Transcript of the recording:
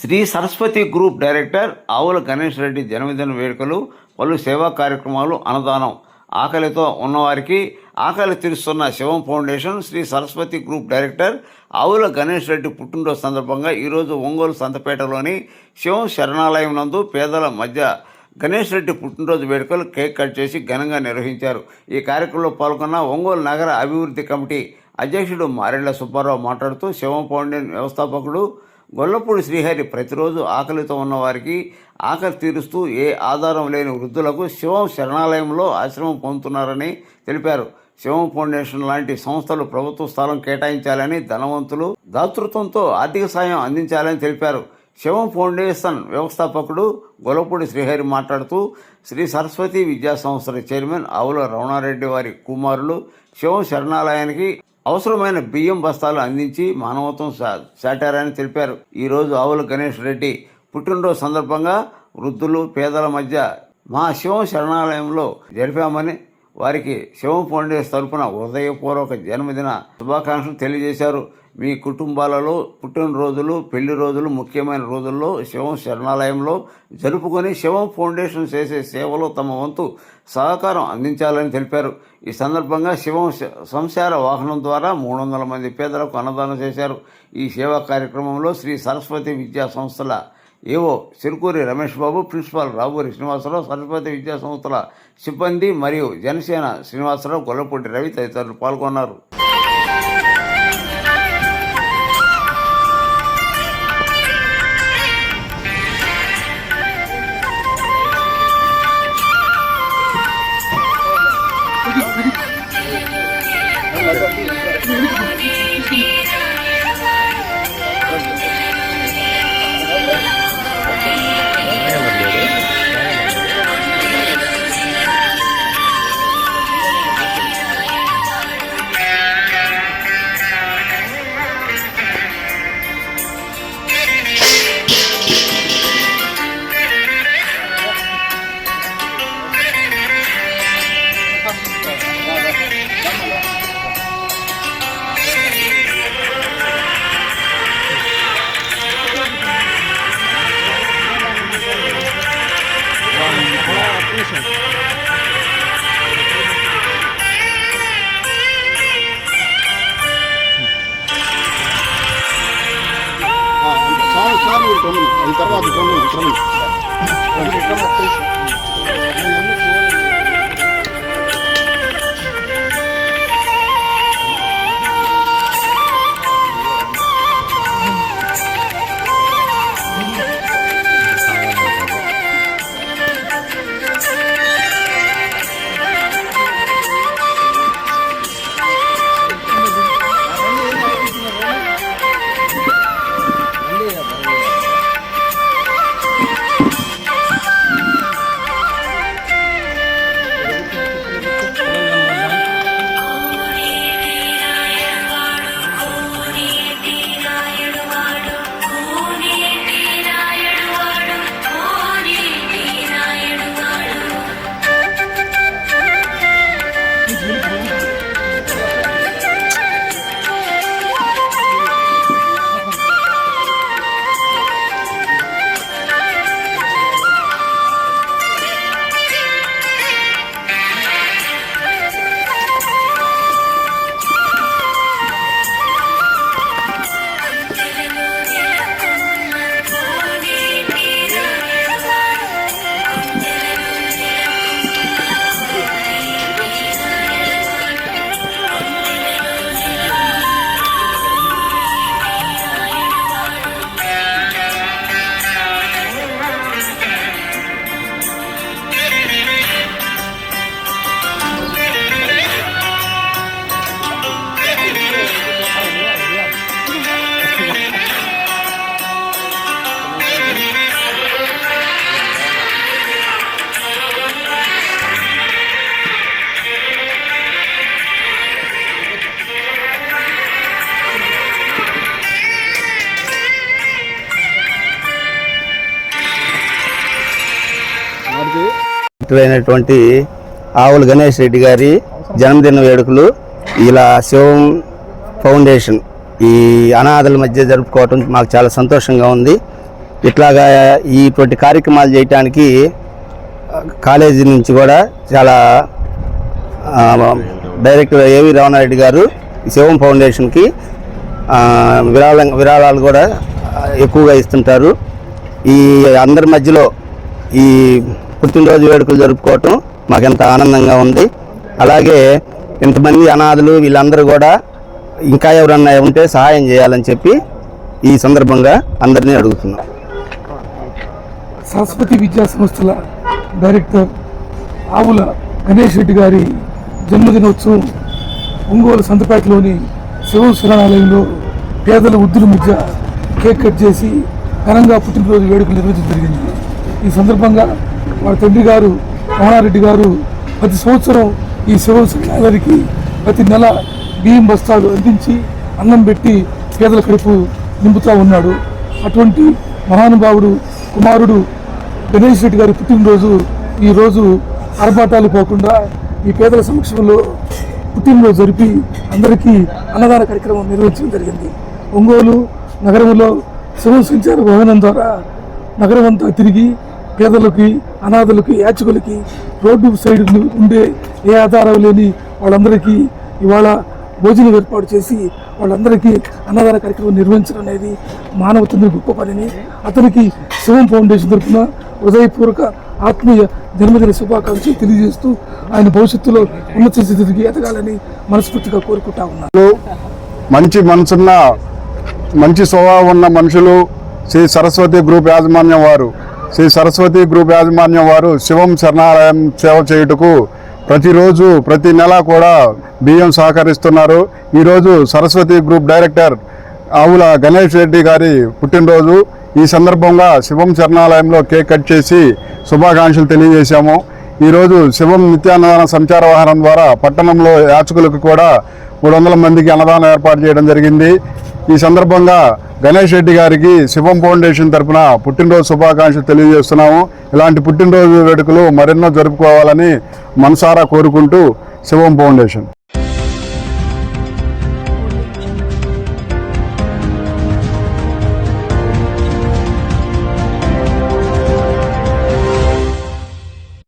Shri Saraswati group director Avula Ganesh Reddy జన్మదిన వేడుకలు, పలు సేవా కార్యక్రమాలు, అన్నదానం. ఆకలితో ఉన్నవారికి ఆకలి తీరుస్తున్న Shivam foundation Shri Saraswati group director Avula Ganesh Reddy పుట్టినరోజు సందర్భంగా ఈరోజు ఒంగోలు సంతపేటలోని శివం శరణాలయం నందు పేదల మధ్య గణేష్ రెడ్డి పుట్టినరోజు వేడుకలు కేక్ కట్ చేసి ఘనంగా నిర్వహించారు. ఈ కార్యక్రమంలో పాల్గొన్న ఒంగోలు నగర అభివృద్ధి కమిటీ అధ్యక్షుడు మారెళ్ల సుబ్బారావు మాట్లాడుతూ శివం ఫౌండేషన్ వ్యవస్థాపకుడు గొల్లపూడి శ్రీహరి ప్రతిరోజు ఆకలితో ఉన్నవారికి ఆకలి తీరుస్తూ ఏ ఆధారం లేని వృద్ధులకు శివం శరణాలయంలో ఆశ్రమం పొందుతున్నారని తెలిపారు. శివం ఫౌండేషన్ లాంటి సంస్థలు ప్రభుత్వ స్థలం కేటాయించాలని, ధనవంతులు దాతృత్వంతో ఆర్థిక సాయం అందించాలని తెలిపారు. శివం ఫౌండేషన్ వ్యవస్థాపకుడు గొల్లపూడి శ్రీహరి మాట్లాడుతూ శ్రీ సరస్వతి విద్యా సంస్థల చైర్మన్ ఆవుల రమణారెడ్డి వారి కుమారులు శివం శరణాలయానికి అవసరమైన బియ్యం బస్తాలు అందించి మానవత్వం చాటారని తెలిపారు. ఈరోజు ఆవుల గణేష్ రెడ్డి పుట్టినరోజు సందర్భంగా వృద్ధులు, పేదల మధ్య మా శివం శరణాలయంలో జరిపామని వారికి శివం ఫౌండేషన్ తరఫున హృదయపూర్వక జన్మదిన శుభాకాంక్షలు తెలియజేశారు. మీ కుటుంబాలలో పుట్టినరోజులు, పెళ్లి రోజులు ముఖ్యమైన రోజుల్లో శివం శరణాలయంలో జరుపుకొని శివం ఫౌండేషన్ చేసే సేవలో తమ వంతు సహకారం అందించాలని తెలిపారు. ఈ సందర్భంగా శివం సంసార వాహనం ద్వారా 300 మంది పేదలకు అన్నదానం చేశారు. ఈ సేవా కార్యక్రమంలో శ్రీ సరస్వతి విద్యా సంస్థల ఏవో సిరుకూరి రమేష్ బాబు, ప్రిన్సిపాల్ రాబూరి శ్రీనివాసరావు, సరస్వతి విద్యా సంస్థల సిబ్బంది మరియు జనసేన శ్రీనివాసరావు, గొల్లపూడి రవి తదితరులు పాల్గొన్నారు. అయినటువంటి ఆవుల గణేష్ రెడ్డి గారి జన్మదిన వేడుకలు ఇలా శివం ఫౌండేషన్ ఈ అనాథల మధ్య జరుపుకోవటం మాకు చాలా సంతోషంగా ఉంది. ఇట్లాగా ఇటువంటి కార్యక్రమాలు చేయటానికి కాలేజీ నుంచి కూడా చాలా డైరెక్టర్ ఏవి రమణారెడ్డి గారు శివం ఫౌండేషన్కి విరాళాలు కూడా ఎక్కువగా ఇస్తుంటారు. ఈ అందరి మధ్యలో ఈ పుట్టినరోజు వేడుకలు జరుపుకోవటం మాకెంత ఆనందంగా ఉంది. అలాగే ఇంతమంది అనాథలు వీళ్ళందరూ కూడా ఇంకా ఎవరన్నా ఉంటే సహాయం చేయాలని చెప్పి ఈ సందర్భంగా అందరినీ అడుగుతున్నాం. సరస్వతి విద్యా సంస్థల డైరెక్టర్ ఆవుల గణేష్ రెడ్డి గారి జన్మదినోత్సవం ఒంగోలు సంతపేటలోని శివం శరణాలయంలో పేదల వృద్ధుల మధ్య కేక్ కట్ చేసి ఘనంగా పుట్టినరోజు వేడుకలు నిర్వహించడం జరిగింది. ఈ సందర్భంగా వారి తండ్రి గారు రమణారెడ్డి గారు ప్రతి సంవత్సరం ఈ శివం శరణాలయానికి ప్రతి నెల బియ్యం బస్తాలు అందించి అన్నం పెట్టి పేదల కడుపు నింపుతూ ఉన్నాడు. అటువంటి మహానుభావుడు కుమారుడు గణేష్ రెడ్డి గారి పుట్టినరోజు ఈరోజు ఆర్భాటాలు పోకుండా ఈ పేదల సమక్షంలో పుట్టినరోజు జరిపి అందరికీ అన్నదాన కార్యక్రమం నిర్వహించడం జరిగింది. ఒంగోలు నగరంలో శివం సంచార వాహనం ద్వారా నగరం అంతా తిరిగి పేదలకి అనాథలకి యాచకులకి రోడ్డు సైడ్ ఉండే ఏ ఆధారం లేని వాళ్ళందరికీ ఇవాళ భోజనం ఏర్పాటు చేసి వాళ్ళందరికీ అన్నదాన కార్యక్రమం నిర్వహించడం అనేది మానవతని గొప్ప పనిని అతనికి శివం ఫౌండేషన్ తరఫున హృదయపూర్వక ఆత్మీయ జన్మదిన శుభాకాంక్షలు తెలియజేస్తూ ఆయన భవిష్యత్తులో ఉన్నత స్థితికి ఎదగాలని మనస్ఫూర్తిగా కోరుకుంటా ఉన్నాను. మంచి మనసున్న మంచి స్వభావం ఉన్న మనుషులు శ్రీ సరస్వతి గ్రూప్ యాజమాన్యం వారు శివం శరణాలయం సేవ చేయుటకు ప్రతిరోజు ప్రతి నెల కూడా బియ్యం సహకరిస్తున్నారు. ఈరోజు సరస్వతి గ్రూప్ డైరెక్టర్ ఆవుల గణేష్ రెడ్డి గారి పుట్టినరోజు. ఈ సందర్భంగా శివం శరణాలయంలో కేక్ కట్ చేసి శుభాకాంక్షలు తెలియజేశాము. ఈరోజు శివం నిత్యాన్నదాన సంచార వాహనం ద్వారా పట్టణంలో యాచకులకు కూడా 300 మందికి అన్నదానం ఏర్పాటు చేయడం జరిగింది. ఈ సందర్భంగా గణేష్ రెడ్డి గారికి శివం ఫౌండేషన్ తరఫున పుట్టినరోజు శుభాకాంక్షలు తెలియజేస్తున్నాము. ఇలాంటి పుట్టినరోజు వేడుకలు మరెన్నో జరుపుకోవాలని మనసారా కోరుకుంటూ శివం ఫౌండేషన్